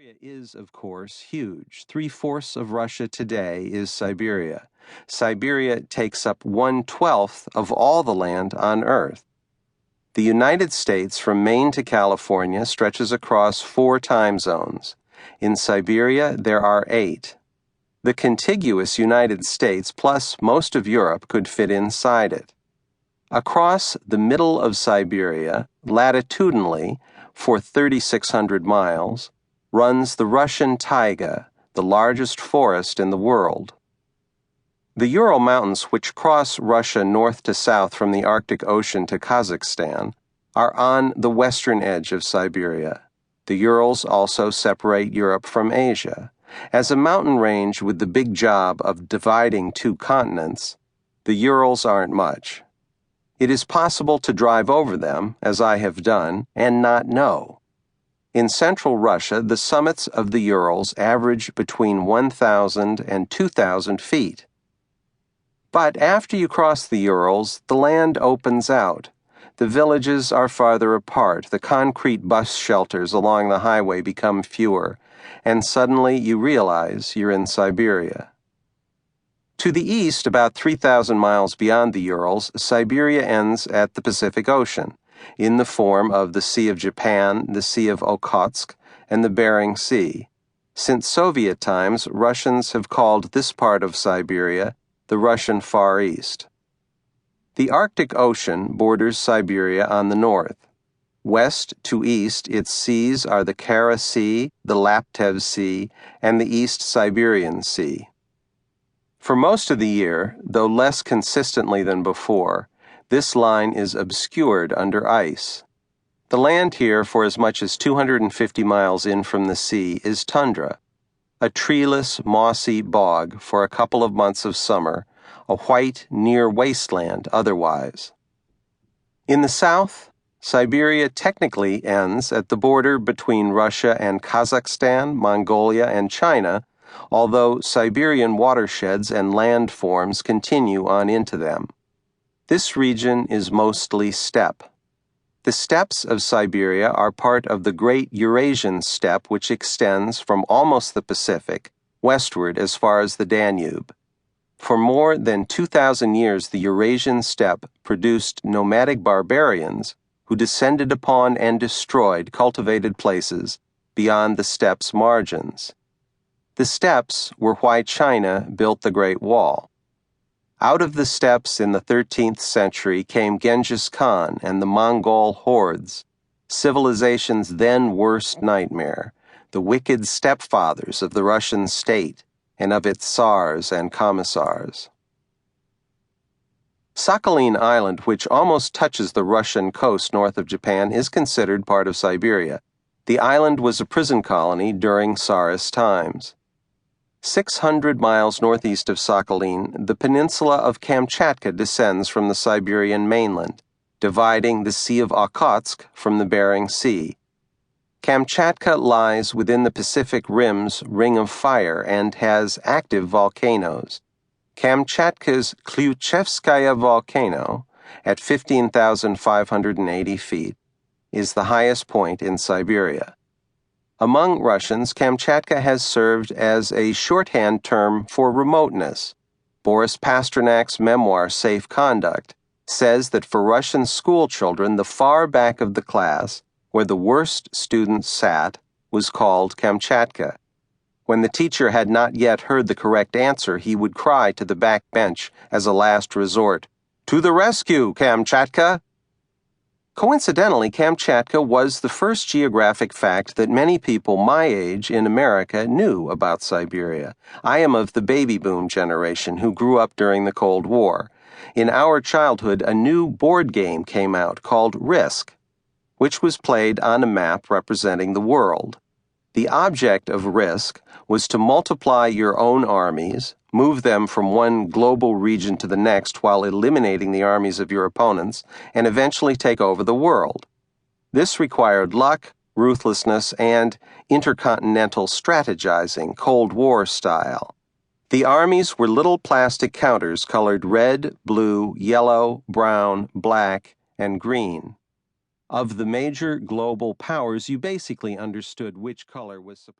Siberia is, of course, huge. 3/4 of Russia today is Siberia. Siberia takes up 1/12 of all the land on Earth. The United States, from Maine to California, stretches across 4 time zones. In Siberia, there are 8. The contiguous United States, plus most of Europe, could fit inside it. Across the middle of Siberia, latitudinally, for 3,600 miles, runs the Russian taiga, the largest forest in the world. The Ural Mountains, which cross Russia north to south from the Arctic Ocean to Kazakhstan, are on the western edge of Siberia. The Urals also separate Europe from Asia. As a mountain range with the big job of dividing 2 continents, the Urals aren't much. It is possible to drive over them, as I have done, and not know. In central Russia, the summits of the Urals average between 1,000 and 2,000 feet. But after you cross the Urals, the land opens out. The villages are farther apart, the concrete bus shelters along the highway become fewer, and suddenly you realize you're in Siberia. To the east, about 3,000 miles beyond the Urals, Siberia ends at the Pacific Ocean, in the form of the Sea of Japan, the Sea of Okhotsk, and the Bering Sea. Since Soviet times, Russians have called this part of Siberia the Russian Far East. The Arctic Ocean borders Siberia on the north. West to east, its seas are the Kara Sea, the Laptev Sea, and the East Siberian Sea. For most of the year, though less consistently than before, this line is obscured under ice. The land here, for as much as 250 miles in from the sea, is tundra, a treeless, mossy bog for a couple of months of summer, a white, near wasteland otherwise. In the south, Siberia technically ends at the border between Russia and Kazakhstan, Mongolia, and China, although Siberian watersheds and landforms continue on into them. This region is mostly steppe. The steppes of Siberia are part of the Great Eurasian Steppe, which extends from almost the Pacific westward as far as the Danube. For more than 2,000 years, the Eurasian Steppe produced nomadic barbarians who descended upon and destroyed cultivated places beyond the steppe's margins. The steppes were why China built the Great Wall. Out of the steppes in the 13th century came Genghis Khan and the Mongol hordes, civilization's then worst nightmare, the wicked stepfathers of the Russian state and of its czars and commissars. Sakhalin Island, which almost touches the Russian coast north of Japan, is considered part of Siberia. The island was a prison colony during Tsarist times. 600 miles northeast of Sakhalin, the peninsula of Kamchatka descends from the Siberian mainland, dividing the Sea of Okhotsk from the Bering Sea. Kamchatka lies within the Pacific Rim's Ring of Fire and has active volcanoes. Kamchatka's Klyuchevskaya volcano, at 15,580 feet, is the highest point in Siberia. Among Russians, Kamchatka has served as a shorthand term for remoteness. Boris Pasternak's memoir, Safe Conduct, says that for Russian school children, the far back of the class, where the worst students sat, was called Kamchatka. When the teacher had not yet heard the correct answer, he would cry to the back bench as a last resort, "To the rescue, Kamchatka!" Coincidentally, Kamchatka was the first geographic fact that many people my age in America knew about Siberia. I am of the baby boom generation who grew up during the Cold War. In our childhood, a new board game came out called Risk, which was played on a map representing the world. The object of Risk was to multiply your own armies, move them from one global region to the next while eliminating the armies of your opponents, and eventually take over the world. This required luck, ruthlessness, and intercontinental strategizing, Cold War style. The armies were little plastic counters colored red, blue, yellow, brown, black, and green. Of the major global powers, you basically understood which color was supposed